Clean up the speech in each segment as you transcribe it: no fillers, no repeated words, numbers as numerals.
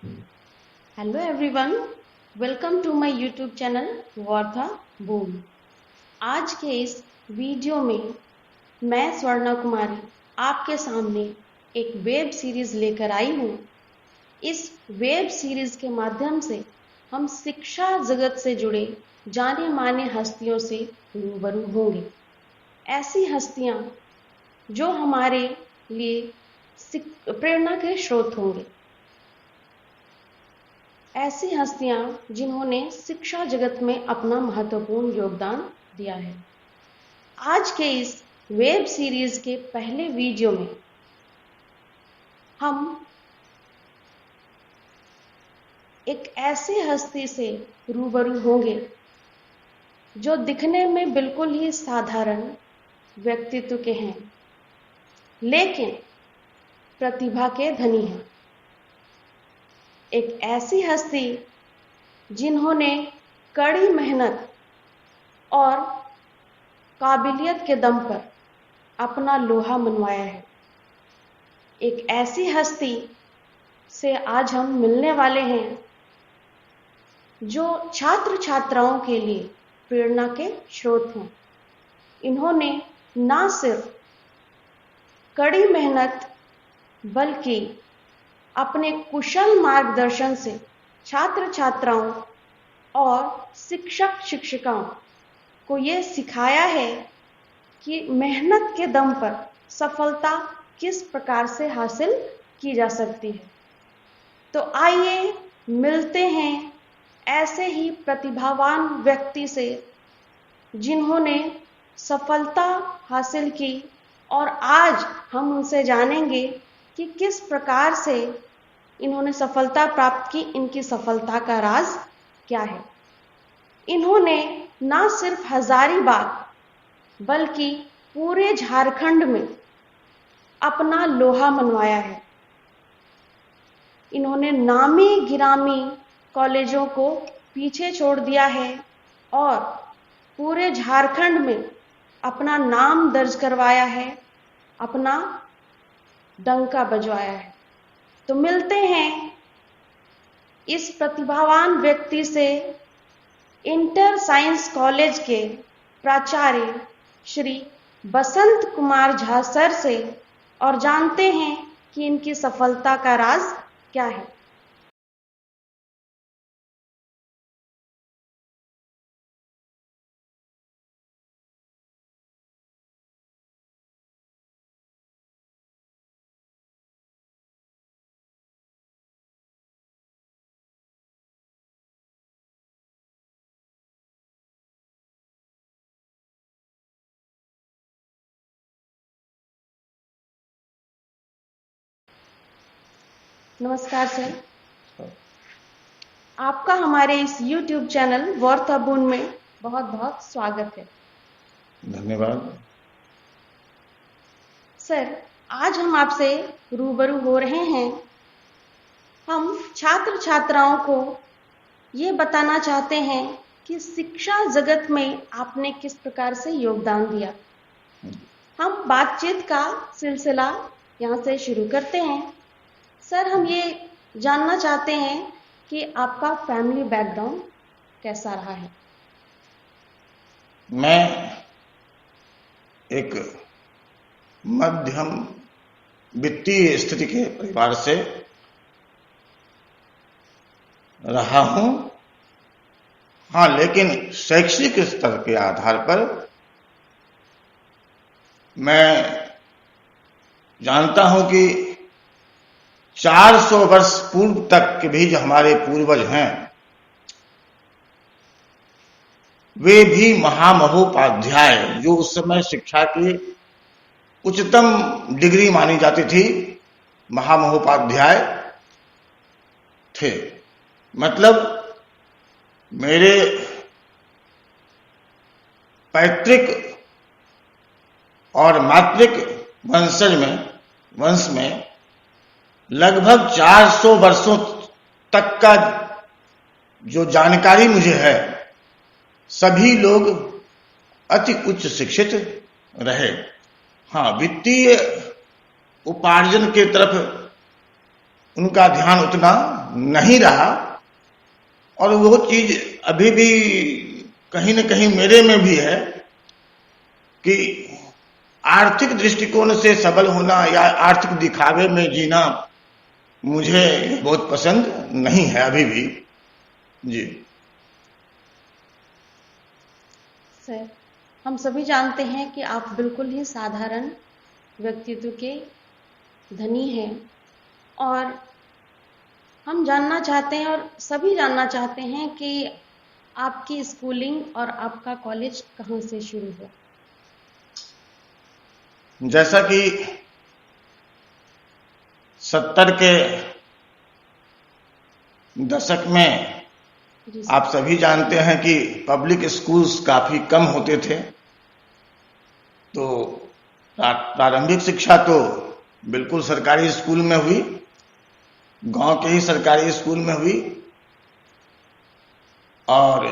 Hello everyone, welcome to my YouTube channel Varta boom. आज के इस वीडियो में मैं स्वर्णा कुमारी आपके सामने एक वेब सीरीज लेकर आई हूँ। इस वेब सीरीज के माध्यम से हम शिक्षा जगत से जुड़े जाने माने हस्तियों से रूबरू होंगे। ऐसी हस्तियाँ जो हमारे लिए प्रेरणा के स्रोत होंगे, ऐसी हस्तियां जिन्होंने शिक्षा जगत में अपना महत्वपूर्ण योगदान दिया है। आज के इस वेब सीरीज के पहले वीडियो में हम एक ऐसी हस्ती से रूबरू होंगे जो दिखने में बिल्कुल ही साधारण व्यक्तित्व के हैं, लेकिन प्रतिभा के धनी हैं। एक ऐसी हस्ती जिन्होंने कड़ी मेहनत और काबिलियत के दम पर अपना लोहा मनवाया है। एक ऐसी हस्ती से आज हम मिलने वाले हैं जो छात्र छात्राओं के लिए प्रेरणा के स्रोत हैं। इन्होंने ना सिर्फ कड़ी मेहनत बल्कि अपने कुशल मार्गदर्शन से छात्र छात्राओं और शिक्षक शिक्षिकाओं को ये सिखाया है कि मेहनत के दम पर सफलता किस प्रकार से हासिल की जा सकती है। तो आइए मिलते हैं ऐसे ही प्रतिभावान व्यक्ति से जिन्होंने सफलता हासिल की, और आज हम उनसे जानेंगे कि किस प्रकार से इन्होंने सफलता प्राप्त की, इनकी सफलता का राज क्या है। इन्होंने ना सिर्फ हजारीबाग बल्कि पूरे झारखंड में अपना लोहा मनवाया है। इन्होंने नामी गिरामी कॉलेजों को पीछे छोड़ दिया है और पूरे झारखंड में अपना नाम दर्ज करवाया है, अपना डंका बजवाया है। तो मिलते हैं इस प्रतिभावान व्यक्ति से, इंटर साइंस कॉलेज के प्राचार्य श्री बसंत कुमार झा सर से, और जानते हैं कि इनकी सफलता का राज क्या है। नमस्कार सर, आपका हमारे इस YouTube चैनल वार्ता बूम में बहुत बहुत स्वागत है। धन्यवाद सर, आज हम आपसे रूबरू हो रहे हैं। हम छात्र छात्राओं को ये बताना चाहते हैं कि शिक्षा जगत में आपने किस प्रकार से योगदान दिया। हम बातचीत का सिलसिला यहाँ से शुरू करते हैं। सर, हम ये जानना चाहते हैं कि आपका फैमिली बैकग्राउंड कैसा रहा है। मैं एक मध्यम वित्तीय स्थिति के परिवार से रहा हूं। हाँ, लेकिन शैक्षिक स्तर के आधार पर मैं जानता हूं कि 400 वर्ष पूर्व तक के भी जो हमारे पूर्वज हैं, वे भी महामहोपाध्याय, जो उस समय शिक्षा की उच्चतम डिग्री मानी जाती थी, महामहोपाध्याय थे। मतलब मेरे पैतृक और मातृक वंश में लगभग 400 वर्षों तक का जो जानकारी मुझे है, सभी लोग अति उच्च शिक्षित रहे। हाँ, वित्तीय उपार्जन के तरफ उनका ध्यान उतना नहीं रहा। और वो चीज अभी भी कहीं न कहीं मेरे में भी है कि आर्थिक दृष्टिकोण से सबल होना या आर्थिक दिखावे में जीना मुझे बहुत पसंद नहीं है अभी भी। जी सर, हम सभी जानते हैं कि आप बिल्कुल ही साधारण व्यक्तित्व के धनी हैं और हम जानना चाहते हैं और सभी जानना चाहते हैं कि आपकी स्कूलिंग और आपका कॉलेज कहाँ से शुरू हुआ। जैसा कि 70 के दशक में आप सभी जानते हैं कि पब्लिक स्कूल्स काफी कम होते थे, तो प्रारंभिक शिक्षा तो बिल्कुल सरकारी स्कूल में हुई, गांव के ही सरकारी स्कूल में हुई। और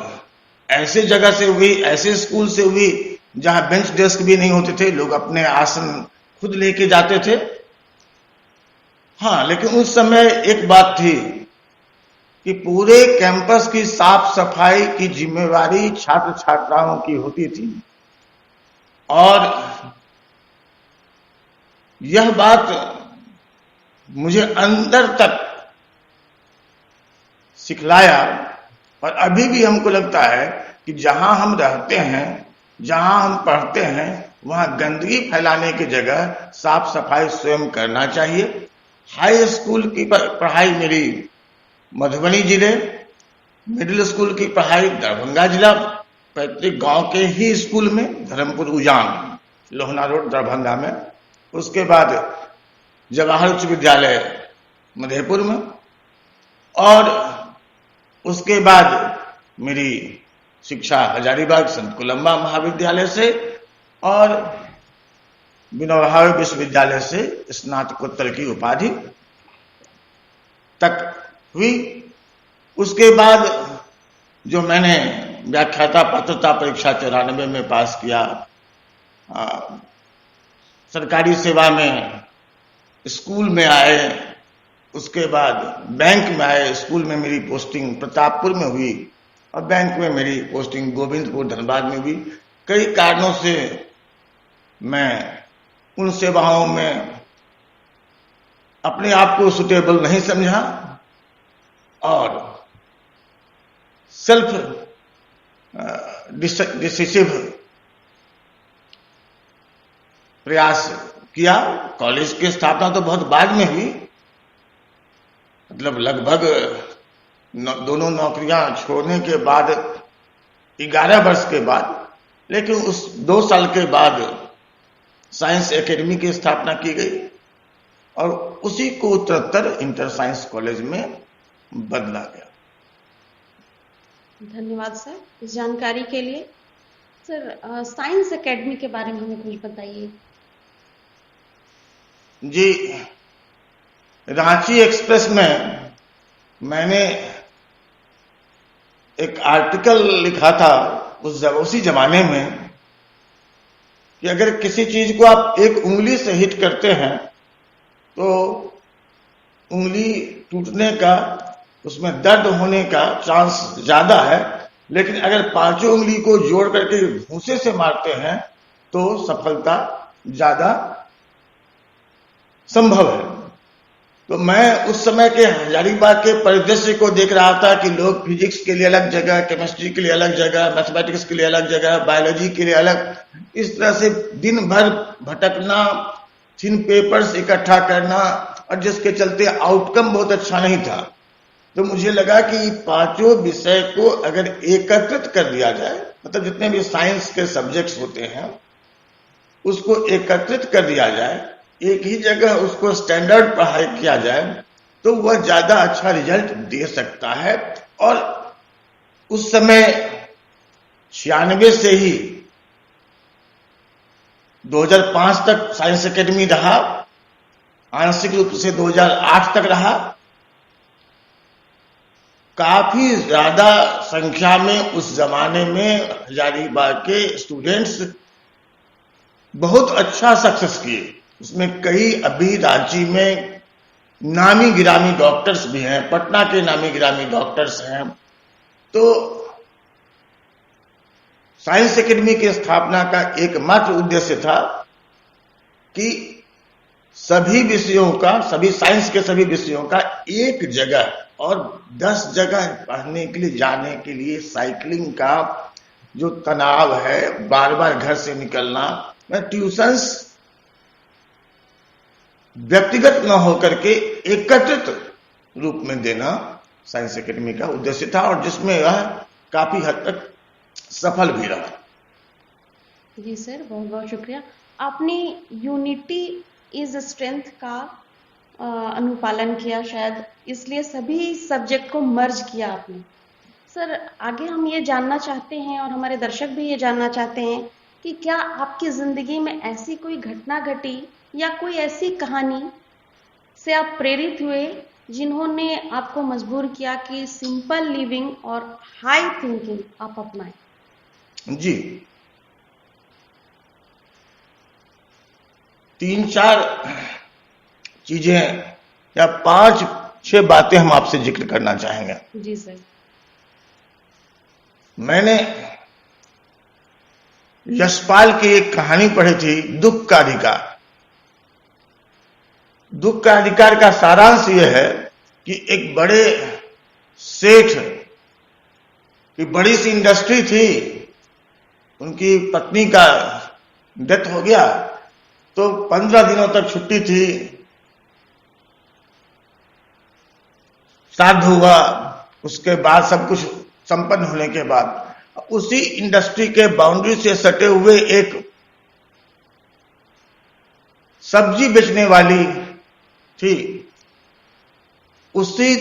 ऐसे जगह से हुई, ऐसे स्कूल से हुई जहां बेंच डेस्क भी नहीं होते थे, लोग अपने आसन खुद लेके जाते थे। हाँ, लेकिन उस समय एक बात थी कि पूरे कैंपस की साफ सफाई की जिम्मेवारी छात्र छात्राओं की होती थी। और यह बात मुझे अंदर तक सिखलाया और अभी भी हमको लगता है कि जहां हम रहते हैं, जहां हम पढ़ते हैं, वहां गंदगी फैलाने की जगह साफ सफाई स्वयं करना चाहिए। हाई स्कूल की पढ़ाई मेरी मधुबनी जिले, मिडिल स्कूल की पढ़ाई दरभंगा जिला, पैतृक गांव के ही स्कूल में, धर्मपुर उजान, लोहना रोड, दरभंगा में। उसके बाद जवाहर उच्च विद्यालय मधेपुर में, और उसके बाद मेरी शिक्षा हजारीबाग संत कोलंबा महाविद्यालय से और विनोबा भावे विश्वविद्यालय से स्नातकोत्तर की उपाधि तक हुई। उसके बाद जो मैंने व्याख्याता पात्रता परीक्षा 94 में पास किया, सरकारी सेवा में स्कूल में आए, उसके बाद बैंक में आए। स्कूल में मेरी पोस्टिंग प्रतापपुर में हुई और बैंक में मेरी पोस्टिंग गोविंदपुर धनबाद में हुई। कई कारणों से मैं उन सेवाओं में अपने आप को सुटेबल नहीं समझा और सेल्फ डिसिसिव प्रयास किया। कॉलेज की स्थापना तो बहुत बाद में हुई, मतलब लगभग दोनों नौकरियां छोड़ने के बाद 11 वर्ष के बाद, लेकिन उस 2 साल के बाद साइंस एकेडमी की स्थापना की गई और उसी को उत्तरोत्तर इंटर साइंस कॉलेज में बदला गया। धन्यवाद सर इस जानकारी के लिए। सर, साइंस एकेडमी के बारे में हमें कुछ बताइए। जी, रांची एक्सप्रेस में मैंने एक आर्टिकल लिखा था उसी जमाने में कि अगर किसी चीज को आप एक उंगली से हिट करते हैं तो उंगली टूटने का, उसमें दर्द होने का चांस ज्यादा है, लेकिन अगर 5 उंगली को जोड़ करके भूसे से मारते हैं तो सफलता ज्यादा संभव है। तो मैं उस समय के हजारीबाग के परिदृश्य को देख रहा था कि लोग फिजिक्स के लिए अलग जगह, केमिस्ट्री के लिए अलग जगह, मैथमेटिक्स के लिए अलग जगह, बायोलॉजी के लिए अलग, इस तरह से दिन भर भटकना, थिन पेपर्स इकट्ठा करना, और जिसके चलते आउटकम बहुत अच्छा नहीं था। तो मुझे लगा कि 5 विषय को अगर एकत्रित कर दिया जाए, मतलब जितने भी साइंस के सब्जेक्ट्स होते हैं उसको एकत्रित कर दिया जाए, एक ही जगह उसको स्टैंडर्ड पढ़ाई किया जाए, तो वह ज्यादा अच्छा रिजल्ट दे सकता है। और उस समय 96 से ही 2005 तक साइंस एकेडमी रहा, आंशिक रूप से 2008 तक रहा। काफी ज्यादा संख्या में उस जमाने में हजारीबाग के स्टूडेंट्स बहुत अच्छा सक्सेस किए। उसमें कई अभी रांची में नामी गिरामी डॉक्टर्स भी हैं, पटना के नामी गिरामी डॉक्टर्स हैं। तो साइंस एकेडमी की स्थापना का एकमात्र उद्देश्य था कि सभी विषयों का, सभी साइंस के सभी विषयों का एक जगह और 10 जगह पढ़ने के लिए, जाने के लिए साइकिलिंग का जो तनाव है, बार बार घर से निकलना, मैं ट्यूशंस व्यक्तिगत न होकर के एकत्रित रूप में देना साइंस एकेडमी का उद्देश्य था, और जिसमें यह काफी हद तक सफल भी रहा। जी सर, बहुत बहुत शुक्रिया। आपने यूनिटी इज स्ट्रेंथ का अनुपालन किया, शायद इसलिए सभी सब्जेक्ट को मर्ज किया आपने। सर, आगे हम ये जानना चाहते हैं और हमारे दर्शक भी ये जानना चाहते हैं कि क्या आपकी जिंदगी में ऐसी कोई घटना घटी या कोई ऐसी कहानी से आप प्रेरित हुए जिन्होंने आपको मजबूर किया कि सिंपल लिविंग और हाई थिंकिंग आप अपनाएं? जी, 3-4 चीजें या 5-6 बातें हम आपसे जिक्र करना चाहेंगे। जी सर। मैंने यशपाल की एक कहानी पढ़ी थी, दुख का अधिकार। दुख का अधिकार का सारांश यह है कि एक बड़े सेठ की बड़ी सी इंडस्ट्री थी, उनकी पत्नी का डेथ हो गया, तो 15 दिनों तक छुट्टी थी, श्राद्ध हुआ, उसके बाद सब कुछ संपन्न होने के बाद उसी इंडस्ट्री के बाउंड्री से सटे हुए एक सब्जी बेचने वाली थी, उसी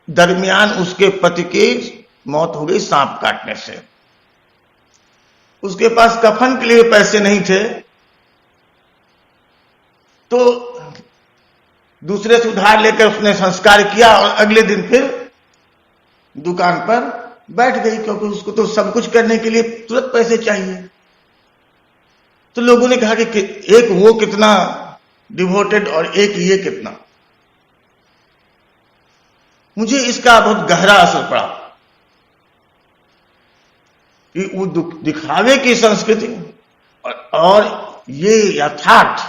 दरमियान उसके पति की मौत हो गई सांप काटने से। उसके पास कफन के लिए पैसे नहीं थे, तो दूसरे से उधार लेकर उसने संस्कार किया और अगले दिन फिर दुकान पर बैठ गई, क्योंकि उसको तो सब कुछ करने के लिए तुरंत पैसे चाहिए। तो लोगों ने कहा कि एक वो कितना डिवोटेड और एक ये कितना। मुझे इसका बहुत गहरा असर पड़ा कि वो दिखावे की संस्कृति और ये यथार्थ।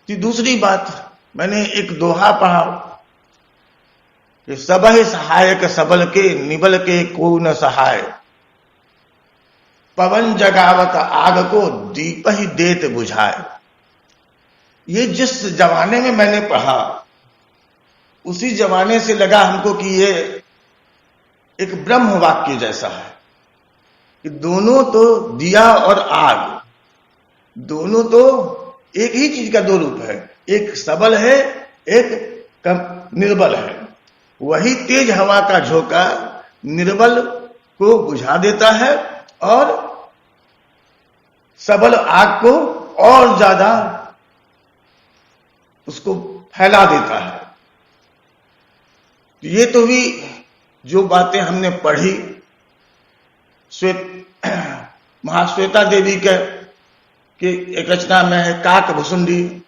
दूसरी बात, मैंने एक दोहा पढ़ा कि सबहि सहायक सबल के, निबल के को न सहाय, पवन जगावत आग को दीप ही देत बुझाए। ये जिस जमाने में मैंने पढ़ा, उसी जमाने से लगा हमको कि ये एक ब्रह्म वाक्य जैसा है कि दोनों तो दिया और आग, दोनों तो एक ही चीज का दो रूप है, एक सबल है, एक निर्बल है। वही तेज हवा का झोंका निर्बल को बुझा देता है और सबल आग को और ज्यादा उसको फैला देता है। ये तो भी जो बातें हमने पढ़ी, महाश्वेता देवी के एक रचना में है काक भुसुंडी,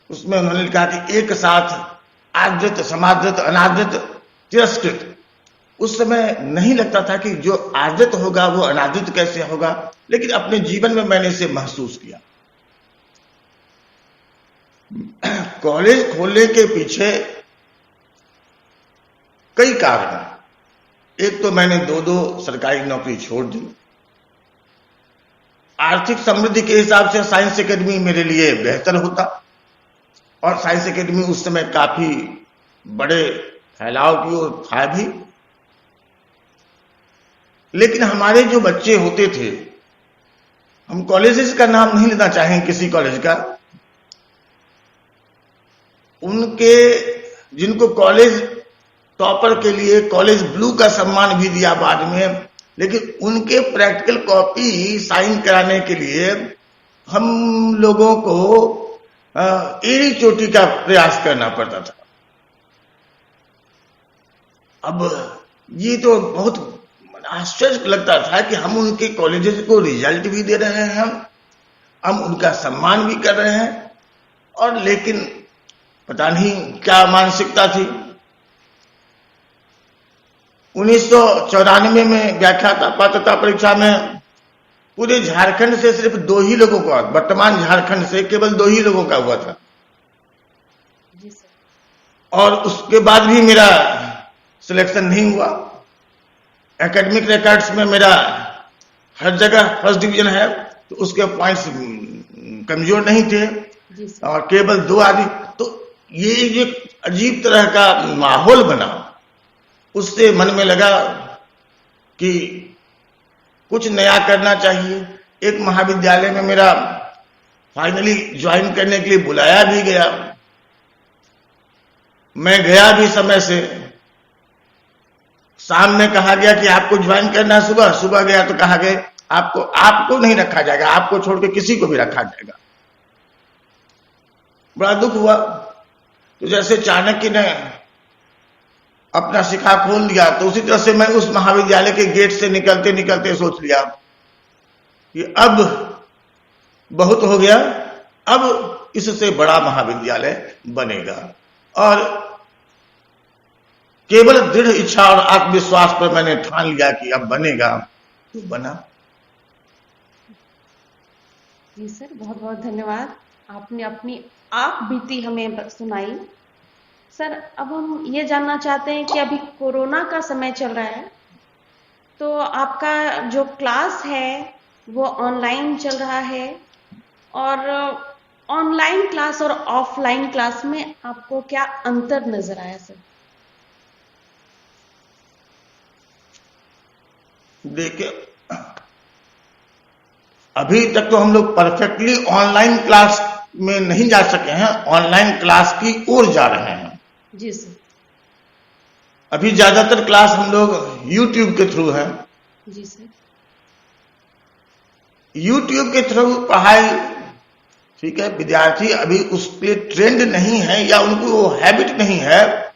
उसमें उन्होंने लिखा कि एक साथ आदृत, समादृत, अनादृत, तिरस्कृत। उस समय नहीं लगता था कि जो आदृत होगा वो अनादृत कैसे होगा, लेकिन अपने जीवन में मैंने इसे महसूस किया। कॉलेज खोलने के पीछे कई कारण हैं। एक तो मैंने 2 सरकारी नौकरी छोड़ दी। आर्थिक समृद्धि के हिसाब से साइंस एकेडमी मेरे लिए बेहतर होता, और साइंस एकेडमी उस समय काफी बड़े फैलाव की ओर था भी। लेकिन हमारे जो बच्चे होते थे, हम कॉलेजेस का नाम नहीं लेना चाहेंगे किसी कॉलेज का, उनके जिनको कॉलेज टॉपर के लिए कॉलेज ब्लू का सम्मान भी दिया बाद में, लेकिन उनके प्रैक्टिकल कॉपी साइन कराने के लिए हम लोगों को एड़ी चोटी का प्रयास करना पड़ता था। अब ये तो बहुत आश्चर्य लगता था कि हम उनके कॉलेजेस को रिजल्ट भी दे रहे हैं, हम उनका सम्मान भी कर रहे हैं, और लेकिन पता नहीं क्या मानसिकता थी। 1994 में व्याख्याता पात्रता परीक्षा में पूरे झारखंड से सिर्फ 2 ही लोगों का, वर्तमान झारखंड से केवल 2 ही लोगों का हुआ था। जी सर। और उसके बाद भी मेरा सिलेक्शन नहीं हुआ। एकेडमिक रिकॉर्ड्स में मेरा हर जगह फर्स्ट डिवीजन है, तो उसके पॉइंट्स कमजोर नहीं थे। जी सर। और केवल 2 आदमी, तो ये एक अजीब तरह का माहौल बना। उससे मन में लगा कि कुछ नया करना चाहिए। एक महाविद्यालय में मेरा फाइनली ज्वाइन करने के लिए बुलाया भी गया। मैं गया भी समय से। शाम में कहा गया कि आपको ज्वाइन करना है। सुबह गया तो कहा गया आपको नहीं रखा जाएगा, आपको छोड़ के किसी को भी रखा जाएगा। बड़ा दुख हुआ। तो जैसे चाणक्य ने अपना शिखा खोल दिया, तो उसी तरह से मैं उस महाविद्यालय के गेट से निकलते निकलते सोच लिया कि अब बहुत हो गया, अब इससे बड़ा महाविद्यालय बनेगा। और केवल दृढ़ इच्छा और आत्मविश्वास पर मैंने ठान लिया कि अब बनेगा, तो बना। जी सर, बहुत बहुत धन्यवाद। आपने अपनी आप बीती हमें सुनाई। सर, अब हम ये जानना चाहते हैं कि अभी कोरोना का समय चल रहा है, तो आपका जो क्लास है वो ऑनलाइन चल रहा है, और ऑनलाइन क्लास और ऑफलाइन क्लास में आपको क्या अंतर नजर आया सर? देखिए, अभी तक तो हम लोग परफेक्टली ऑनलाइन क्लास में नहीं जा सके हैं, ऑनलाइन क्लास की ओर जा रहे हैं। जी सर। अभी ज्यादातर क्लास हम लोग YouTube के थ्रू है। जी सर। YouTube के थ्रू पढ़ाई, ठीक है, विद्यार्थी अभी उस पर ट्रेंड नहीं है या उनको वो हैबिट नहीं है,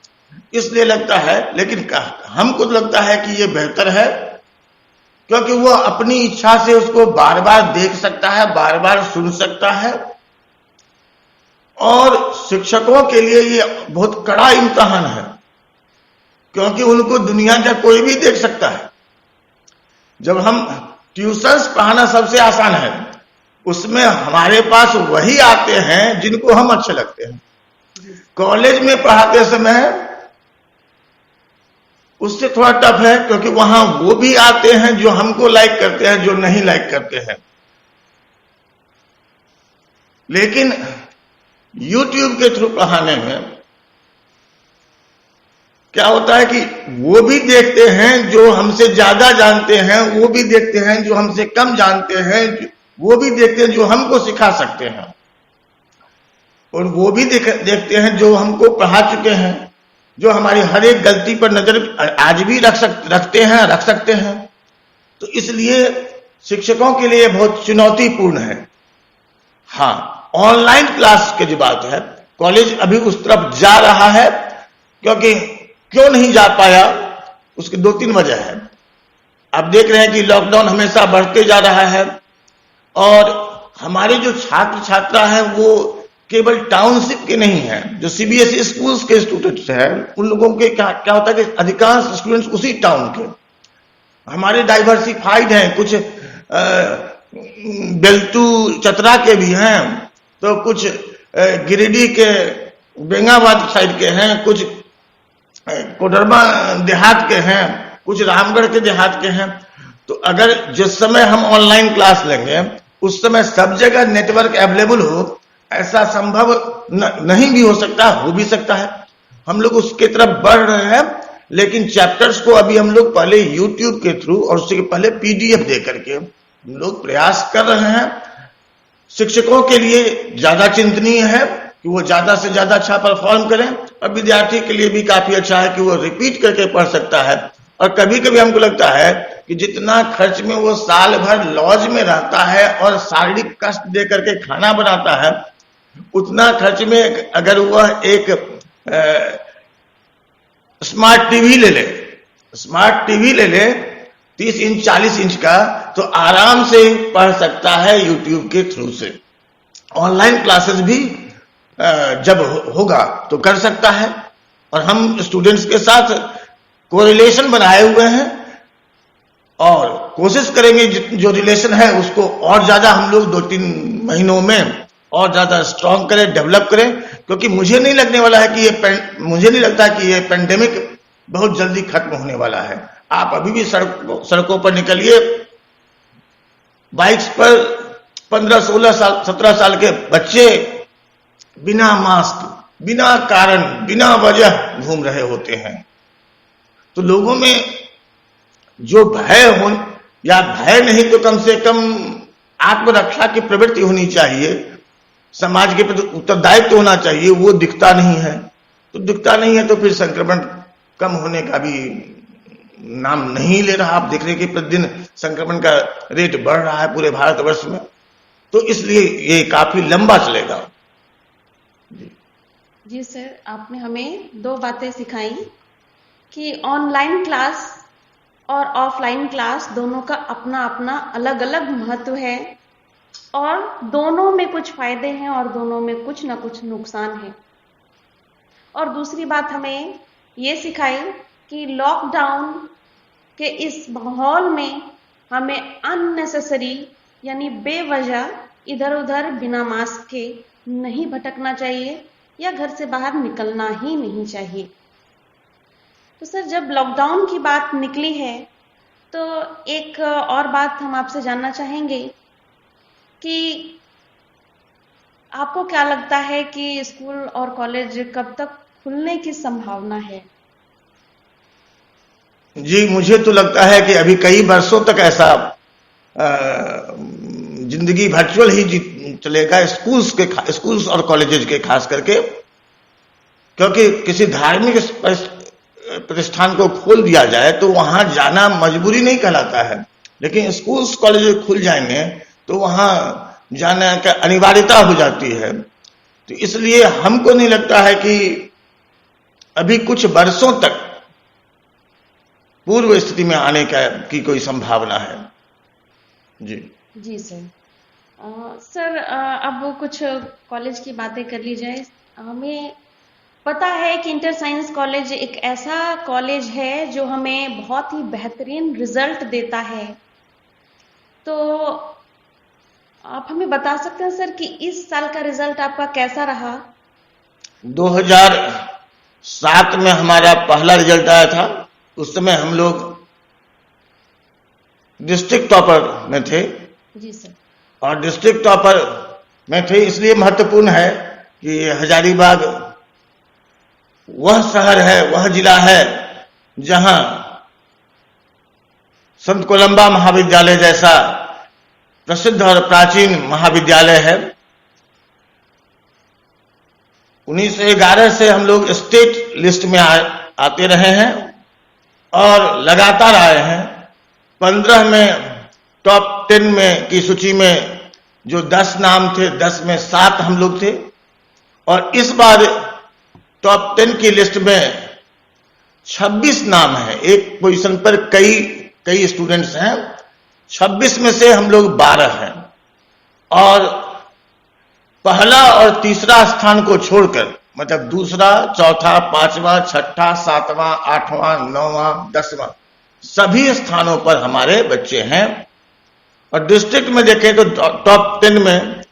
इसलिए लगता है। लेकिन हमको लगता है कि ये बेहतर है, क्योंकि वो अपनी इच्छा से उसको बार बार देख सकता है, बार बार सुन सकता है। और शिक्षकों के लिए ये बहुत कड़ा इम्तिहान है, क्योंकि उनको दुनिया का कोई भी देख सकता है। जब हम ट्यूशंस पढ़ाना सबसे आसान है, उसमें हमारे पास वही आते हैं जिनको हम अच्छे लगते हैं। कॉलेज में पढ़ाते समय उससे थोड़ा टफ है, क्योंकि वहां वो भी आते हैं जो हमको लाइक करते हैं, जो नहीं लाइक करते हैं। लेकिन YouTube के थ्रू पढ़ाने में क्या होता है कि वो भी देखते हैं जो हमसे ज्यादा जानते हैं, वो भी देखते हैं जो हमसे कम जानते हैं, वो भी देखते हैं जो हमको सिखा सकते हैं, और वो भी देखते हैं जो हमको पढ़ा चुके हैं, जो हमारी हर एक गलती पर नजर आज भी रख सकते हैं। तो इसलिए शिक्षकों के लिए बहुत चुनौतीपूर्ण है। हाँ, ऑनलाइन क्लास की जो बात है, कॉलेज अभी उस तरफ जा रहा है। क्योंकि क्यों नहीं जा पाया, उसकी 2-3 वजह है। आप देख रहे हैं कि लॉकडाउन हमेशा बढ़ते जा रहा है, और हमारे जो छात्र छात्रा हैं वो केवल टाउनशिप के नहीं हैं। जो CBSE स्कूल्स के स्टूडेंट्स हैं, उन लोगों के क्या होता है कि अधिकांश स्टूडेंट्स उसी टाउन के। हमारे डाइवर्सिफाइड हैं, कुछ बेलतू चतरा के भी हैं, तो कुछ गिरिडीह के बेंगाबाद साइड के हैं, कुछ कोडरमा देहात के हैं, कुछ रामगढ़ के देहात के हैं। तो अगर जिस समय हम ऑनलाइन क्लास लेंगे उस समय सब जगह नेटवर्क अवेलेबल हो, ऐसा संभव नहीं भी हो सकता, हो भी सकता है। हम लोग उसके तरफ बढ़ रहे हैं, लेकिन चैप्टर्स को अभी हम लोग पहले YouTube के थ्रू और उसके पहले PDF दे करके हम लोग प्रयास कर रहे हैं। शिक्षकों के लिए ज्यादा चिंतनीय है कि वो ज्यादा से ज्यादा अच्छा परफॉर्म करें, और विद्यार्थी के लिए भी काफी अच्छा है कि वो रिपीट करके पढ़ सकता है। और कभी कभी हमको लगता है कि जितना खर्च में वो साल भर लॉज में रहता है और शारीरिक कष्ट दे करके खाना बनाता है, उतना खर्च में अगर वह एक स्मार्ट टीवी ले ले 30 इंच 40 इंच का, तो आराम से पढ़ सकता है YouTube के थ्रू से। ऑनलाइन क्लासेस भी जब होगा तो कर सकता है। और हम स्टूडेंट्स के साथ कोरिलेशन बनाए हुए हैं और कोशिश करेंगे जो रिलेशन है उसको और ज्यादा हम लोग 2-3 महीनों में और ज्यादा स्ट्रांग करें, डेवलप करें, क्योंकि मुझे नहीं लगता कि ये पेंडेमिक बहुत जल्दी खत्म होने वाला है। आप अभी भी सड़कों पर निकलिए, बाइक्स पर 15, 16 साल, 17 साल के बच्चे बिना मास्क, बिना कारण, बिना वजह घूम रहे होते हैं। तो लोगों में जो भय हो, या भय नहीं तो कम से कम आत्मरक्षा की प्रवृत्ति होनी चाहिए, समाज के प्रति उत्तरदायित्व होना चाहिए, वो दिखता नहीं है। तो दिखता नहीं है तो फिर संक्रमण कम होने का भी नाम नहीं ले रहा। आप देख रहे हैं कि प्रतिदिन संक्रमण का रेट बढ़ रहा है पूरे भारतवर्ष में, तो इसलिए ये काफी लंबा चलेगा। जी सर, आपने हमें 2 बातें सिखाई कि ऑनलाइन क्लास और ऑफलाइन क्लास दोनों का अपना अपना अलग अलग महत्व है और दोनों में कुछ फायदे हैं और दोनों में कुछ ना कुछ नुकसान है। और दूसरी बात हमें ये सिखाई कि लॉकडाउन के इस माहौल में हमें अननेसेसरी यानी बेवजह इधर उधर बिना मास्क के नहीं भटकना चाहिए या घर से बाहर निकलना ही नहीं चाहिए। तो सर, जब लॉकडाउन की बात निकली है तो एक और बात हम आपसे जानना चाहेंगे कि आपको क्या लगता है कि स्कूल और कॉलेज कब तक खुलने की संभावना है? जी, मुझे तो लगता है कि अभी कई वर्षों तक ऐसा जिंदगी वर्चुअल ही चलेगा, स्कूल्स और कॉलेजेस के खास करके, क्योंकि किसी धार्मिक प्रतिष्ठान को खोल दिया जाए तो वहां जाना मजबूरी नहीं कहलाता है, लेकिन स्कूल्स कॉलेज खुल जाएंगे तो वहां जाना का अनिवार्यता हो जाती है। तो इसलिए हमको नहीं लगता है कि अभी कुछ वर्षों तक पूर्व स्थिति में आने की कोई संभावना है। जी सर। सर, अब कुछ कॉलेज की बातें कर ली जाए। हमें पता है कि इंटर साइंस कॉलेज एक ऐसा कॉलेज है जो हमें बहुत ही बेहतरीन रिजल्ट देता है। तो आप हमें बता सकते हैं सर कि इस साल का रिजल्ट आपका कैसा रहा? 2007 में हमारा पहला रिजल्ट आया था। उस समय हम लोग डिस्ट्रिक्ट टॉपर में थे। जी सर। और डिस्ट्रिक्ट टॉपर में थे इसलिए महत्वपूर्ण है कि हजारीबाग वह शहर है, वह जिला है जहां संत कोलंबा महाविद्यालय जैसा प्रसिद्ध और प्राचीन महाविद्यालय है। 1911 से हम लोग स्टेट लिस्ट में आते रहे हैं और लगातार आए हैं। 15 में टॉप 10 में की सूची में जो 10 नाम थे, 10 में 7 हम लोग थे। और इस बार टॉप 10 की लिस्ट में 26 नाम है। एक पोजीशन पर कई स्टूडेंट्स हैं। 26 में से हम लोग 12 हैं और पहला और तीसरा स्थान को छोड़कर, मतलब दूसरा, चौथा, पांचवा, छठा, सातवां, आठवां, नौवां, 10वां, सभी स्थानों पर हमारे बच्चे हैं। और डिस्ट्रिक्ट में देखें तो टॉप 10 में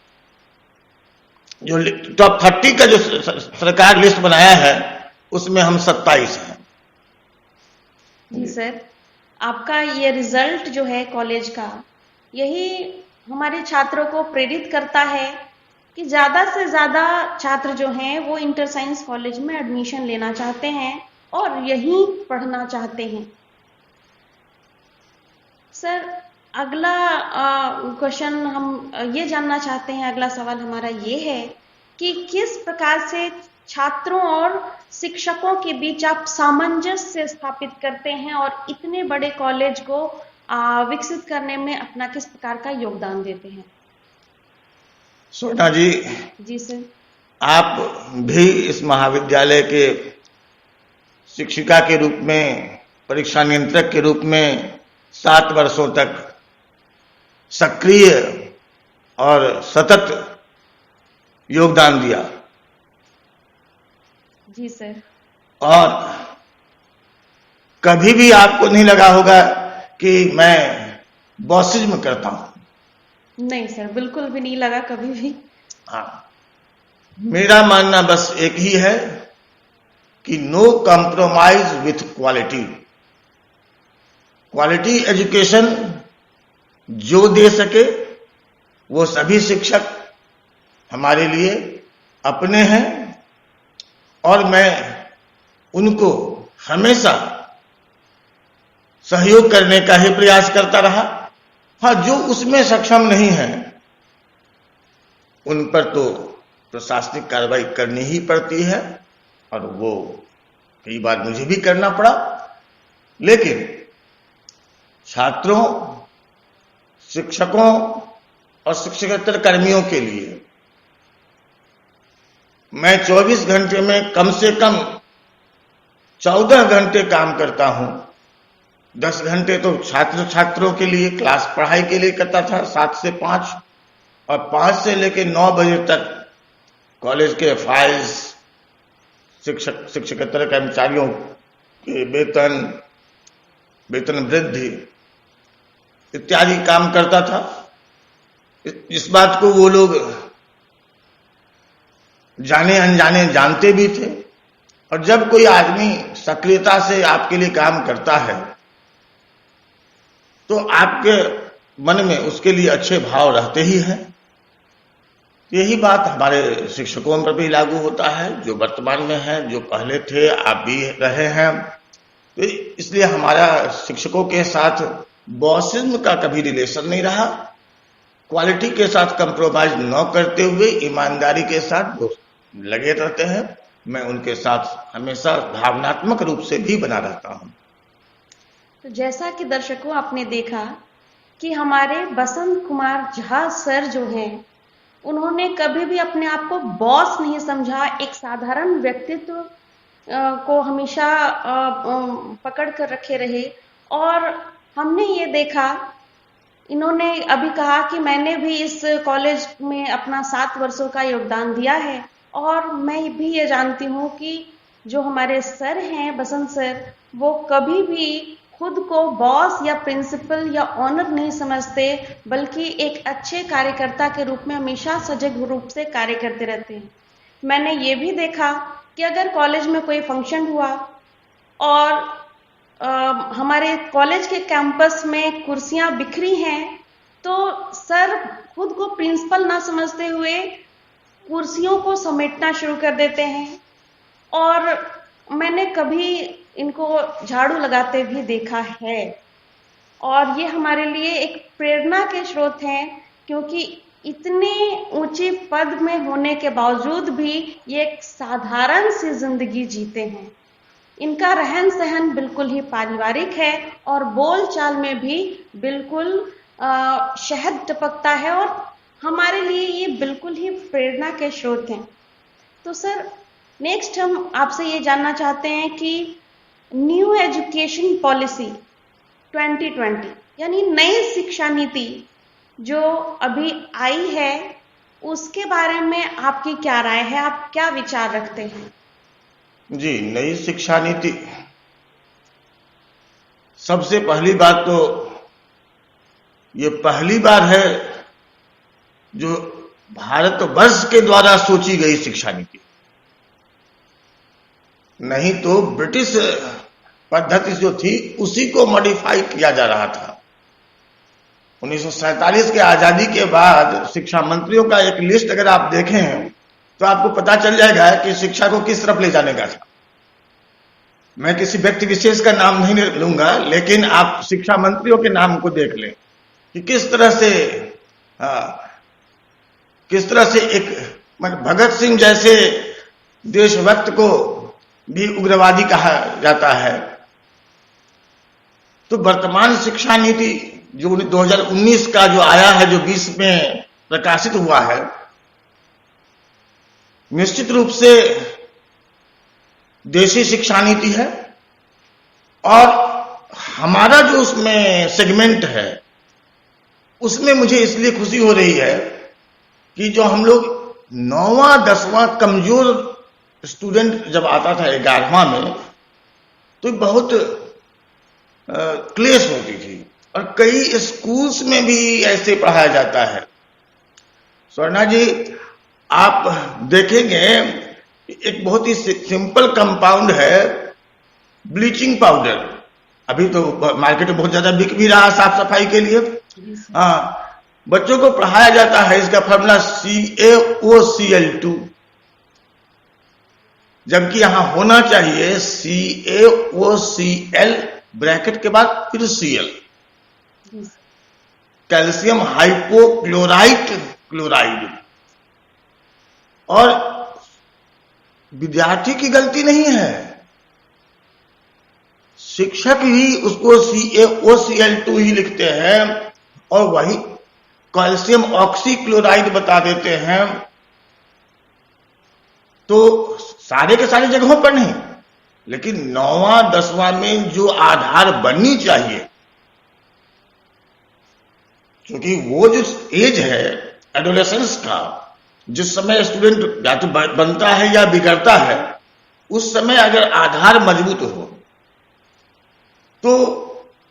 जो टॉप 30 का जो सरकार लिस्ट बनाया है उसमें हम 27 हैं। जी सर, आपका ये रिजल्ट जो है कॉलेज का, यही हमारे छात्रों को प्रेरित करता है कि ज्यादा से ज्यादा छात्र जो हैं वो इंटर साइंस कॉलेज में एडमिशन लेना चाहते हैं और यहीं पढ़ना चाहते हैं। सर, अगला क्वेश्चन हम ये जानना चाहते हैं, अगला सवाल हमारा ये है कि किस प्रकार से छात्रों और शिक्षकों के बीच आप सामंजस्य स्थापित करते हैं और इतने बड़े कॉलेज को विकसित करने में अपना किस प्रकार का योगदान देते हैं? सोना जी। जी सर। आप भी इस महाविद्यालय के शिक्षिका के रूप में, परीक्षा नियंत्रक के रूप में 7 वर्षों तक सक्रिय और सतत योगदान दिया। जी सर। और कभी भी आपको नहीं लगा होगा कि मैं बॉसिज्म करता हूं। नहीं सर, बिल्कुल भी नहीं लगा कभी भी। हाँ, मेरा मानना बस एक ही है कि no compromise with quality. Quality education जो दे सके वो सभी शिक्षक हमारे लिए अपने हैं, और मैं उनको हमेशा सहयोग करने का ही प्रयास करता रहा। हाँ, जो उसमें सक्षम नहीं है उन पर तो प्रशासनिक कार्रवाई करनी ही पड़ती है, और वो कई बार मुझे भी करना पड़ा। लेकिन छात्रों, शिक्षकों और शिक्षकेतर कर्मियों के लिए मैं 24 घंटे में कम से कम 14 घंटे काम करता हूं। 10 घंटे तो छात्र छात्रों के लिए क्लास पढ़ाई के लिए करता था 7 से 5, और 5 से लेकर 9 बजे तक कॉलेज के फाइल्स, शिक्षकेतर कर्मचारियों के वेतन वृद्धि इत्यादि काम करता था। इस बात को वो लोग जाने अनजाने जानते भी थे, और जब कोई आदमी सक्रियता से आपके लिए काम करता है तो आपके मन में उसके लिए अच्छे भाव रहते ही हैं। यही बात हमारे शिक्षकों पर भी लागू होता है, जो वर्तमान में हैं, जो पहले थे, आप भी रहे हैं। तो इसलिए हमारा शिक्षकों के साथ बॉसिज्म का कभी रिलेशन नहीं रहा। क्वालिटी के साथ कंप्रोमाइज न करते हुए ईमानदारी के साथ वो लगे रहते हैं। मैं उनके साथ हमेशा भावनात्मक रूप से भी बना रहता हूं। तो जैसा कि दर्शकों आपने देखा कि हमारे बसंत कुमार झा सर जो हैं, उन्होंने कभी भी अपने आप को बॉस नहीं समझा। एक साधारण व्यक्तित्व को हमेशा पकड़ कर रखे रहे। और हमने ये देखा, इन्होंने अभी कहा कि मैंने भी इस कॉलेज में अपना 7 वर्षों का योगदान दिया है, और मैं भी ये जानती हूँ कि जो हमारे सर हैं, बसंत सर, वो कभी भी खुद को बॉस या प्रिंसिपल या ऑनर नहीं समझते, बल्कि एक अच्छे कार्यकर्ता के रूप में हमेशा सजग रूप से कार्य करते रहते हैं। मैंने ये भी देखा कि अगर कॉलेज में कोई फंक्शन हुआ और हमारे कॉलेज के कैंपस में कुर्सियां बिखरी हैं, तो सर खुद को प्रिंसिपल ना समझते हुए कुर्सियों को समेटना शुरू कर देते हैं। और मैंने कभी इनको झाड़ू लगाते भी देखा है, और ये हमारे लिए एक प्रेरणा के स्रोत हैं, क्योंकि इतने ऊंचे पद में होने के बावजूद भी ये एक साधारण सी जिंदगी जीते हैं। इनका रहन सहन बिल्कुल ही पारिवारिक है, और बोल चाल में भी बिल्कुल शहद टपकता है, और हमारे लिए ये बिल्कुल ही प्रेरणा के स्रोत हैं। तो सर, नेक्स्ट हम आपसे ये जानना चाहते हैं कि न्यू एजुकेशन पॉलिसी 2020 यानी नई शिक्षा नीति जो अभी आई है, उसके बारे में आपकी क्या राय है? आप क्या विचार रखते हैं? जी, नई शिक्षा नीति, सबसे पहली बात तो ये पहली बार है जो भारतवर्ष के द्वारा सोची गई शिक्षा नीति। नहीं तो ब्रिटिश पद्धति जो थी उसी को मॉडिफाई किया जा रहा था। 1947 के आजादी के बाद शिक्षा मंत्रियों का एक लिस्ट अगर आप देखें तो आपको पता चल जाएगा कि शिक्षा को किस तरफ ले जाने का था। मैं किसी व्यक्ति विशेष का नाम नहीं लूंगा, लेकिन आप शिक्षा मंत्रियों के नाम को देख लें कि किस तरह से एक भगत सिंह जैसे देशभक्त को भी उग्रवादी कहा जाता है। तो वर्तमान शिक्षा नीति जो 2019 का जो आया है, जो 20 में प्रकाशित हुआ है, निश्चित रूप से देशी शिक्षा नीति है। और हमारा जो उसमें सेगमेंट है, उसमें मुझे इसलिए खुशी हो रही है कि जो हम लोग 9वां 10वां कमजोर स्टूडेंट जब आता था 11वां में तो बहुत क्लेश होती थी, और कई स्कूल्स में भी ऐसे पढ़ाया जाता है। स्वर्णा जी, आप देखेंगे एक बहुत ही सिंपल कंपाउंड है ब्लीचिंग पाउडर, अभी तो मार्केट में बहुत ज्यादा बिक भी रहा साफ सफाई के लिए। हाँ, बच्चों को पढ़ाया जाता है इसका फॉर्मूला CaOCl2, जबकि यहां होना चाहिए CaOCl ब्रैकेट के बाद फिर Cl, कैल्शियम हाइपोक्लोराइड। और विद्यार्थी की गलती नहीं है, शिक्षक ही उसको CaOCl2 ही लिखते हैं और वही कैल्शियम ऑक्सीक्लोराइड बता देते हैं। तो सारे के सारे जगहों पर नहीं, लेकिन 9वां 10वां में जो आधार बननी चाहिए, क्योंकि वो जो एज है एडोलेसेंस का, जिस समय स्टूडेंट या तो बनता है या बिगड़ता है, उस समय अगर आधार मजबूत हो तो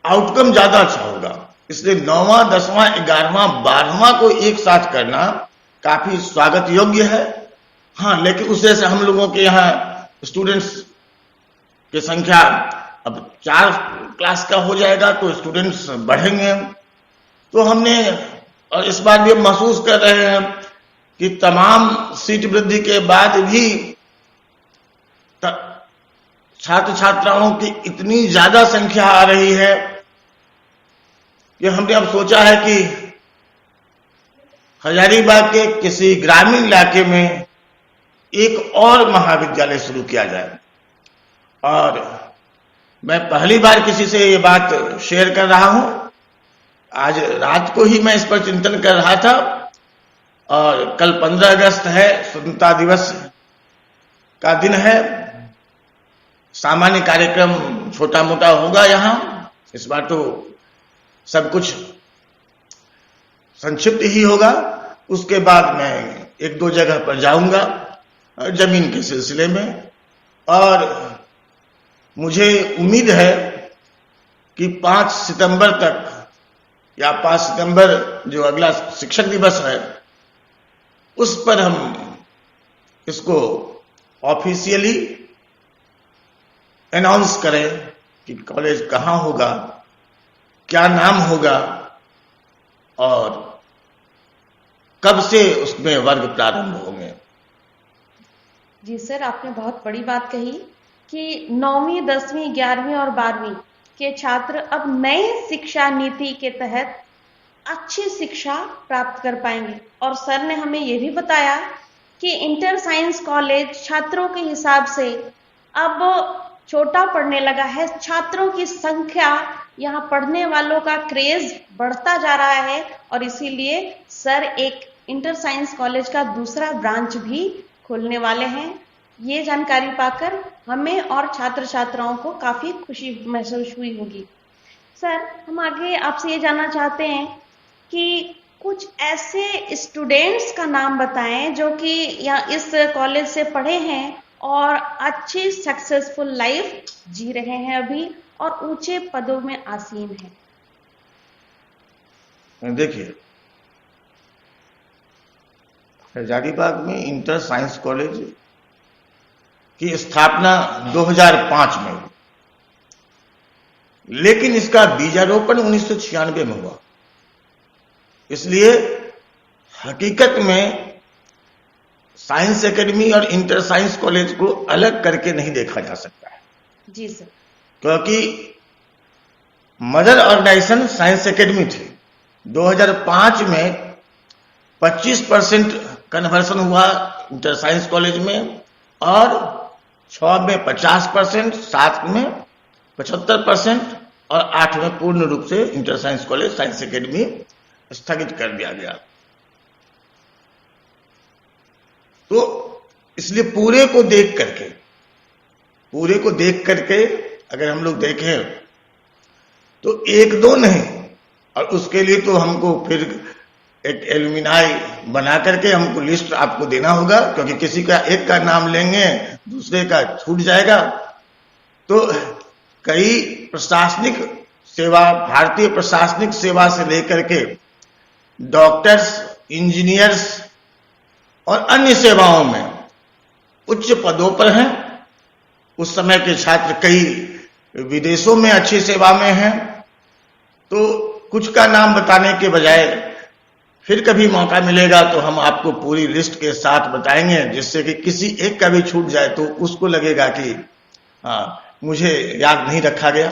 आउटकम ज्यादा अच्छा होगा। इसलिए 9वां 10वां 11वां 12वां को एक साथ करना काफी स्वागत योग्य है। हाँ, लेकिन उससे से हम लोगों के यहाँ स्टूडेंट्स की संख्या अब 4 क्लास का हो जाएगा तो स्टूडेंट्स बढ़ेंगे। तो हमने और इस बार भी महसूस कर रहे हैं कि तमाम सीट वृद्धि के बाद भी छात्र छात्राओं की इतनी ज्यादा संख्या आ रही है कि हमने अब सोचा है कि हजारीबाग के किसी ग्रामीण इलाके में एक और महाविद्यालय शुरू किया जाए। और मैं पहली बार किसी से ये बात शेयर कर रहा हूं। आज रात को ही मैं इस पर चिंतन कर रहा था, और कल 15 अगस्त है, स्वतंत्रता दिवस का दिन है। सामान्य कार्यक्रम छोटा मोटा होगा यहां, इस बार तो सब कुछ संक्षिप्त ही होगा। उसके बाद मैं 1-2 जगह पर जाऊंगा जमीन के सिलसिले में, और मुझे उम्मीद है कि 5 सितंबर तक या 5 सितंबर जो अगला शिक्षक दिवस है, उस पर हम इसको ऑफिशियली अनाउंस करें कि कॉलेज कहां होगा, क्या नाम होगा और कब से उसमें वर्ग प्रारंभ होंगे। जी सर, आपने बहुत बड़ी बात कही कि 9वीं 10वीं 11वीं और 12वीं के छात्र अब नए शिक्षा नीति के तहत अच्छी शिक्षा प्राप्त कर पाएंगे। और सर ने हमें यह भी बताया कि इंटर साइंस कॉलेज छात्रों के हिसाब से अब छोटा पड़ने लगा है। छात्रों की संख्या, यहाँ पढ़ने वालों का क्रेज बढ़ता जा रहा है, और इसीलिए सर एक इंटर साइंस कॉलेज का दूसरा ब्रांच भी खोलने वाले हैं। ये जानकारी पाकर हमें और छात्र छात्राओं को काफी खुशी महसूस हुई होगी। सर, हम आगे आपसे ये जानना चाहते हैं कि कुछ ऐसे स्टूडेंट्स का नाम बताएं जो कि इस कॉलेज से पढ़े हैं और अच्छी सक्सेसफुल लाइफ जी रहे हैं अभी, और ऊंचे पदों में आसीन हैं। देखिए, हजारीबाग में इंटर साइंस कॉलेज की स्थापना 2005 में हुई, लेकिन इसका बीजारोपण 1996 में हुआ। इसलिए हकीकत में साइंस एकेडमी और इंटर साइंस कॉलेज को अलग करके नहीं देखा जा सकता है। जी सर। क्योंकि मदर ऑर्गेनाइजेशन साइंस एकेडमी थी। 2005 में 25% कन्वर्सन हुआ इंटर साइंस कॉलेज में, और 6 में 50%, 7 में 75% और 8 में पूर्ण रूप से inter science college science academy स्थगित कर दिया गया। तो इसलिए पूरे को देख करके अगर हम लोग देखें तो 1-2 नहीं, और उसके लिए तो हमको फिर एक एलुमिनाई बना करके हमको लिस्ट आपको देना होगा, क्योंकि किसी का एक का नाम लेंगे दूसरे का छूट जाएगा। तो कई प्रशासनिक सेवा, भारतीय प्रशासनिक सेवा से लेकर के डॉक्टर्स, इंजीनियर्स और अन्य सेवाओं में उच्च पदों पर हैं। उस समय के छात्र कई विदेशों में अच्छी सेवा में हैं। तो कुछ का नाम बताने के बजाय फिर कभी मौका मिलेगा तो हम आपको पूरी लिस्ट के साथ बताएंगे, जिससे कि किसी एक का भी छूट जाए तो उसको लगेगा कि हाँ, मुझे याद नहीं रखा गया।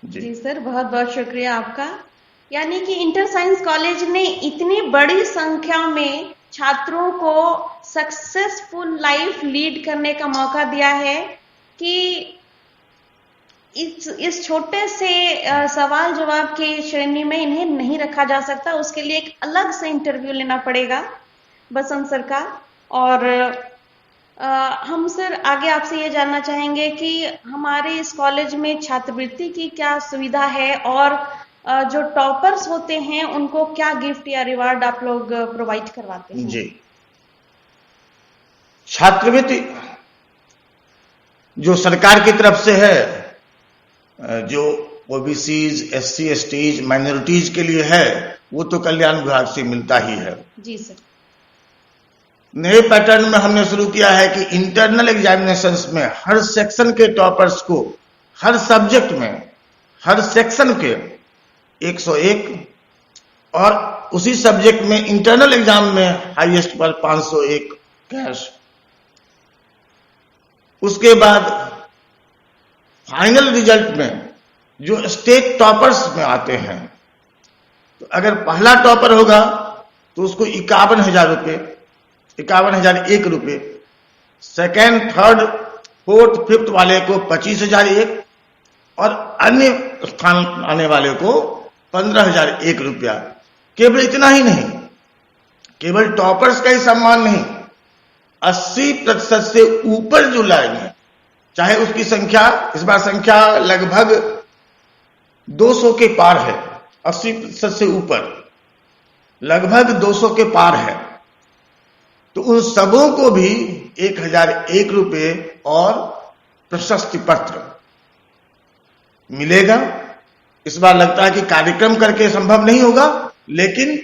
जी सर, बहुत बहुत शुक्रिया आपका। यानी कि इंटर साइंस कॉलेज ने इतनी बड़ी संख्या में छात्रों को सक्सेसफुल लाइफ लीड करने का मौका दिया है कि इस छोटे से सवाल जवाब के श्रेणी में इन्हें नहीं रखा जा सकता। उसके लिए एक अलग से इंटरव्यू लेना पड़ेगा बसंत सर का। और हम सर आगे आपसे ये जानना चाहेंगे कि हमारे इस कॉलेज में छात्रवृत्ति की क्या सुविधा है, और जो टॉपर्स होते हैं उनको क्या गिफ्ट या रिवार्ड आप लोग प्रोवाइड करवाते हैं? जी, छात्रवृत्ति जो सरकार की तरफ से है, जो ओबीसीज, एससी, एसटीज, माइनॉरिटीज के लिए है, वो तो कल्याण विभाग से मिलता ही है। जी सर। नए पैटर्न में हमने शुरू किया है कि इंटरनल एग्जामिनेशंस में हर सेक्शन के टॉपर्स को हर सब्जेक्ट में, हर सेक्शन के 101 और उसी सब्जेक्ट में इंटरनल एग्जाम में हाईएस्ट पर 501 कैश। उसके बाद फाइनल रिजल्ट में जो स्टेट टॉपर्स में आते हैं, तो अगर पहला टॉपर होगा तो उसको 51,000 रुपये, 51,001 रुपये, सेकेंड, थर्ड, फोर्थ, फिफ्थ वाले को 25,001 और अन्य स्थान आने वाले को 15,001 रुपया। केवल इतना ही नहीं, केवल टॉपर्स का ही सम्मान नहीं, 80% से ऊपर जो लाएंगे, चाहे उसकी संख्या, इस बार संख्या लगभग 200 के पार है, 80% से ऊपर लगभग 200 के पार है, तो उन सबों को भी 1,001 रुपये और प्रशस्ति पत्र मिलेगा। इस बार लगता है कि कार्यक्रम करके संभव नहीं होगा, लेकिन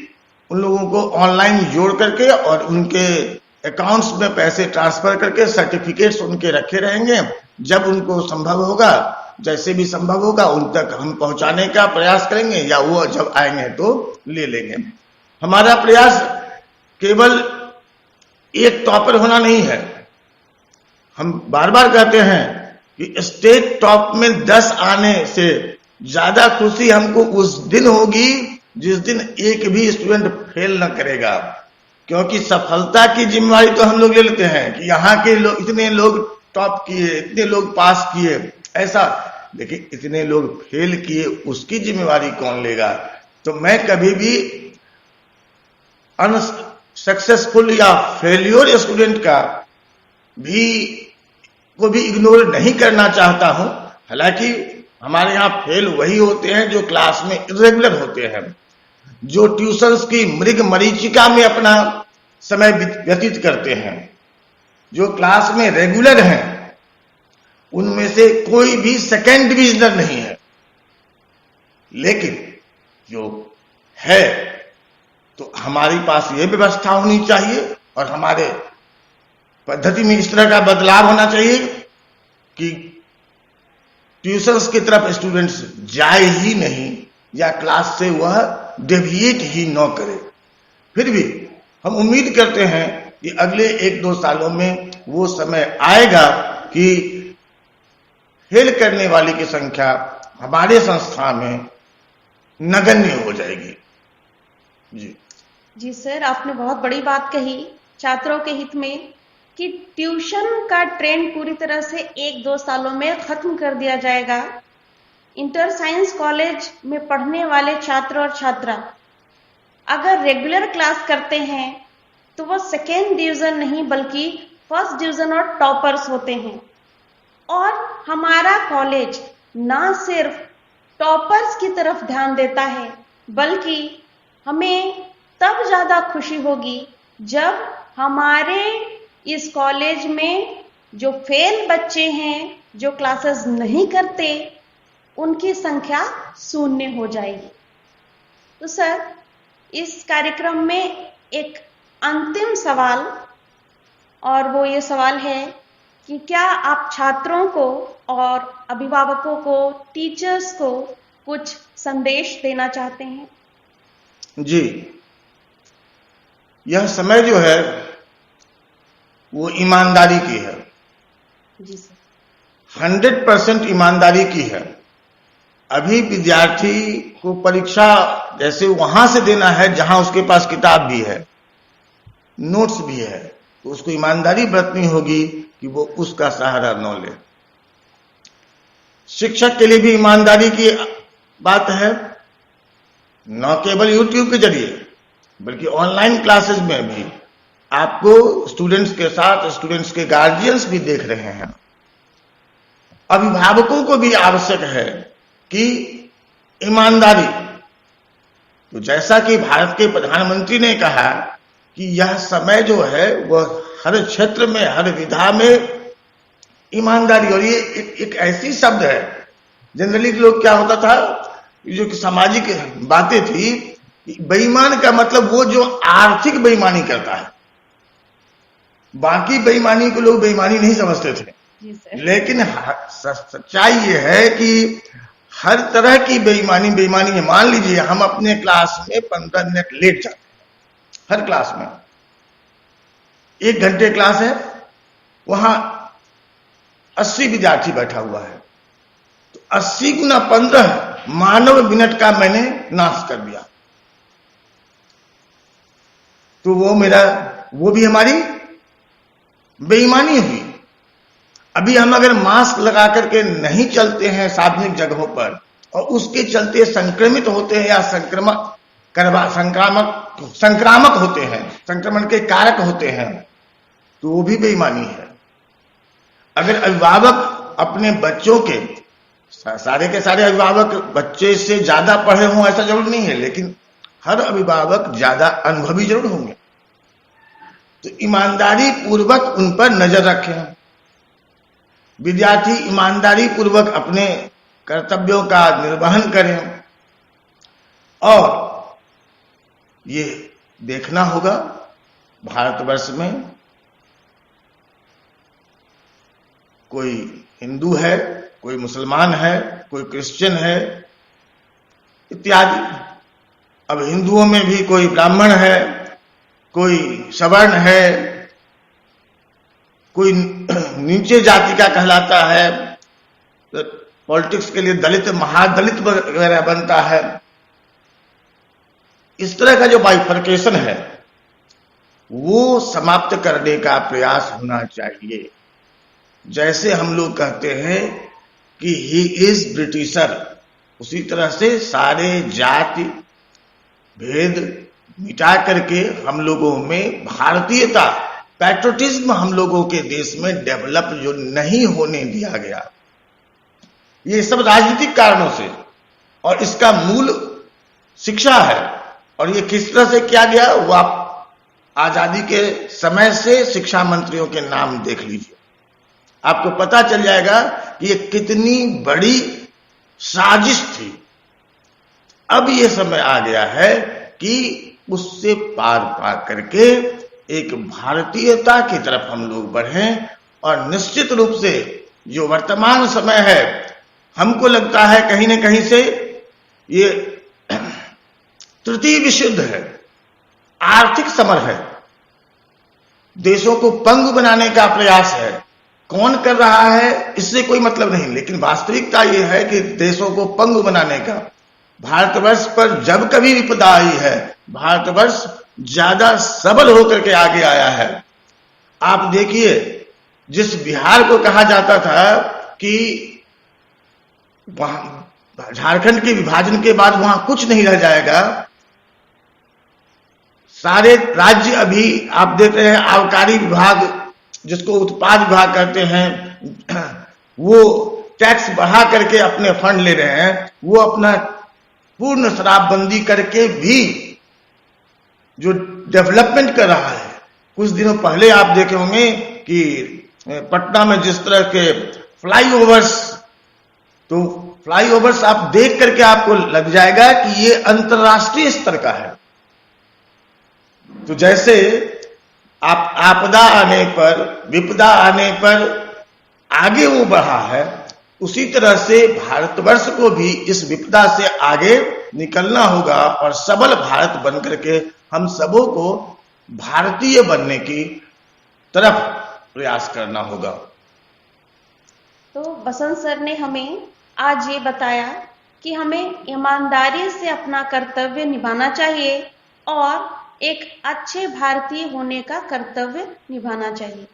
उन लोगों को ऑनलाइन जोड़ करके और उनके अकाउंट्स में पैसे ट्रांसफर करके सर्टिफिकेट्स उनके रखे रहेंगे। जब उनको संभव होगा, जैसे भी संभव होगा, उन तक हम पहुंचाने का प्रयास करेंगे, या वो जब आएंगे तो ले लेंगे। हमारा प्रयास केवल एक टॉपर होना नहीं है। हम बार बार कहते हैं कि स्टेट टॉप में 10 आने से ज्यादा खुशी हमको उस दिन होगी जिस दिन एक भी स्टूडेंट फेल न करेगा, क्योंकि सफलता की जिम्मेवारी तो हम लोग ले लेते हैं कि यहाँ के लोग, इतने लोग टॉप किए, इतने लोग पास किए, ऐसा, लेकिन इतने लोग फेल किए, उसकी जिम्मेवारी कौन लेगा? तो मैं कभी भी अनसक्सेसफुल या फेल्योर स्टूडेंट का को भी इग्नोर नहीं करना चाहता हूं। हालांकि हमारे यहाँ फेल वही होते हैं जो क्लास में इरेगुलर होते हैं, जो ट्यूशंस की मृग मरीचिका में अपना समय व्यतीत करते हैं। जो क्लास में रेगुलर हैं उनमें से कोई भी सेकेंड डिविजनर नहीं है, लेकिन जो है तो हमारे पास ये व्यवस्था होनी चाहिए और हमारे पद्धति में इस तरह का बदलाव होना चाहिए कि ट्यूशंस की तरफ स्टूडेंट्स जाए ही नहीं, या क्लास से वह डेविएट ही न करे। फिर भी हम उम्मीद करते हैं कि अगले 1-2 सालों में वो समय आएगा कि फेल करने वाले की संख्या हमारे संस्था में नगण्य हो जाएगी। जी सर, आपने बहुत बड़ी बात कही छात्रों के हित में कि ट्यूशन का ट्रेंड पूरी तरह से 1-2 सालों में खत्म कर दिया जाएगा। इंटर साइंस कॉलेज में पढ़ने वाले छात्र और छात्रा अगर रेगुलर क्लास करते हैं तो वो सेकेंड डिवीजन नहीं बल्कि फर्स्ट डिवीजन और टॉपर्स होते हैं। और हमारा कॉलेज ना सिर्फ टॉपर्स की तरफ ध्यान देता है, बल्कि हमें तब ज्यादा खुशी होगी जब हमारे इस कॉलेज में जो फेल बच्चे हैं, जो क्लासेस नहीं करते, उनकी संख्या 0 हो जाएगी। तो सर, इस कार्यक्रम में एक अंतिम सवाल, और वो ये सवाल है कि क्या आप छात्रों को और अभिभावकों को, टीचर्स को कुछ संदेश देना चाहते हैं? जी, यह समय जो है वो ईमानदारी की है। जी सर। 100% ईमानदारी की है। अभी विद्यार्थी को परीक्षा जैसे वहां से देना है जहां उसके पास किताब भी है, नोट्स भी है, तो उसको ईमानदारी बरतनी होगी कि वो उसका सहारा न ले। शिक्षक के लिए भी ईमानदारी की बात है, न केवल यूट्यूब के जरिए बल्कि ऑनलाइन क्लासेस में भी आपको स्टूडेंट्स के साथ स्टूडेंट्स के गार्जियंस भी देख रहे हैं। अभिभावकों को भी आवश्यक है कि ईमानदारी, तो जैसा कि भारत के प्रधानमंत्री ने कहा कि यह समय जो है वह हर क्षेत्र में, हर विधा में ईमानदारी, और ये एक ऐसी शब्द है, जनरली लोग क्या होता था, जो कि सामाजिक बातें थी, बेईमान का मतलब वो जो आर्थिक बेईमानी करता है, बाकी बेईमानी को लोग बेईमानी नहीं समझते थे। लेकिन सच्चाई ये है कि हर तरह की बेईमानी है। मान लीजिए हम अपने क्लास में 15 मिनट लेट जाते हैं, हर क्लास में 1 घंटे क्लास है, वहां 80 विद्यार्थी बैठा हुआ है, तो 80 गुना 15 मानव मिनट का मैंने नाश कर दिया, तो वो भी हमारी बेईमानी हुई। अभी हम अगर मास्क लगा करके नहीं चलते हैं सार्वजनिक जगहों पर और उसके चलते संक्रमित होते हैं या संक्रामक होते हैं, संक्रमण के कारक होते हैं, तो वो भी बेईमानी है। अगर अभिभावक अपने बच्चों के, सारे के सारे अभिभावक बच्चे से ज्यादा पढ़े हों ऐसा जरूर नहीं है, लेकिन हर अभिभावक ज्यादा अनुभवी जरूर होंगे, तो ईमानदारी पूर्वक उन पर नजर रखें। विद्यार्थी ईमानदारी पूर्वक अपने कर्तव्यों का निर्वहन करें, और ये देखना होगा भारतवर्ष में कोई हिंदू है, कोई मुसलमान है, कोई क्रिश्चियन है इत्यादि। अब हिंदुओं में भी कोई ब्राह्मण है, कोई सवर्ण है, कोई नीचे जाति का कहलाता है, तो पॉलिटिक्स के लिए दलित, महादलित वगैरह बनता है। इस तरह का जो बाइफर्केशन है वो समाप्त करने का प्रयास होना चाहिए। जैसे हम लोग कहते हैं कि ही इज ब्रिटिशर, उसी तरह से सारे जाति भेद मिटा करके हम लोगों में भारतीयता, पैट्रियटिज्म हम लोगों के देश में डेवलप जो नहीं होने दिया गया, ये सब राजनीतिक कारणों से, और इसका मूल शिक्षा है। और ये किस तरह से किया गया वो आप आजादी के समय से शिक्षा मंत्रियों के नाम देख लीजिए, आपको पता चल जाएगा कि ये कितनी बड़ी साजिश थी। अब ये समय आ गया है कि उससे पार पा करके एक भारतीयता की तरफ हम लोग बढ़ें, और निश्चित रूप से जो वर्तमान समय है, हमको लगता है कहीं न कहीं से ये तृतीय विश्व युद्ध है, आर्थिक समर है, देशों को पंगु बनाने का प्रयास है। कौन कर रहा है इससे कोई मतलब नहीं, लेकिन वास्तविकता यह है कि देशों को पंगु बनाने का, भारतवर्ष पर जब कभी विपदा आई है, भारतवर्ष ज्यादा सबल होकर के आगे आया है। आप देखिए, जिस बिहार को कहा जाता था कि वहां झारखंड के विभाजन के बाद वहां कुछ नहीं रह जाएगा, सारे राज्य अभी आप देख रहे हैं आबकारी विभाग, जिसको उत्पाद विभाग कहते हैं, वो टैक्स बढ़ा करके अपने फंड ले रहे हैं। वो अपना पूर्ण शराबबंदी करके भी जो डेवलपमेंट कर रहा है। कुछ दिनों पहले आप देखे होंगे कि पटना में जिस तरह के फ्लाईओवर्स, तो फ्लाईओवर्स आप देख करके आपको लग जाएगा कि ये अंतर्राष्ट्रीय स्तर का है। तो जैसे आप आपदा आने पर, विपदा आने पर आगे वो बढ़ा है, उसी तरह से भारतवर्ष को भी इस विपदा से आगे निकलना होगा और सबल भारत बनकर के हम सबों को भारतीय बनने की तरफ प्रयास करना होगा। तो बसंत सर ने हमें आज ये बताया कि हमें ईमानदारी से अपना कर्तव्य निभाना चाहिए और एक अच्छे भारतीय होने का कर्तव्य निभाना चाहिए।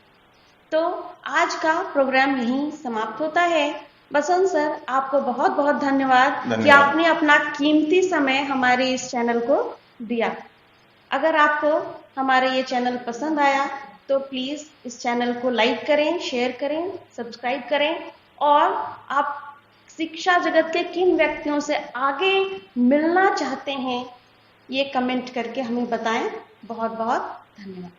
तो आज का प्रोग्राम यहीं समाप्त होता है। बसंत सर, आपको बहुत बहुत धन्यवाद कि आपने अपना कीमती समय हमारे इस चैनल को दिया। अगर आपको हमारा ये चैनल पसंद आया तो प्लीज़ इस चैनल को लाइक करें, शेयर करें, सब्सक्राइब करें और आप शिक्षा जगत के किन व्यक्तियों से आगे मिलना चाहते हैं ये कमेंट करके हमें बताएं। बहुत बहुत धन्यवाद।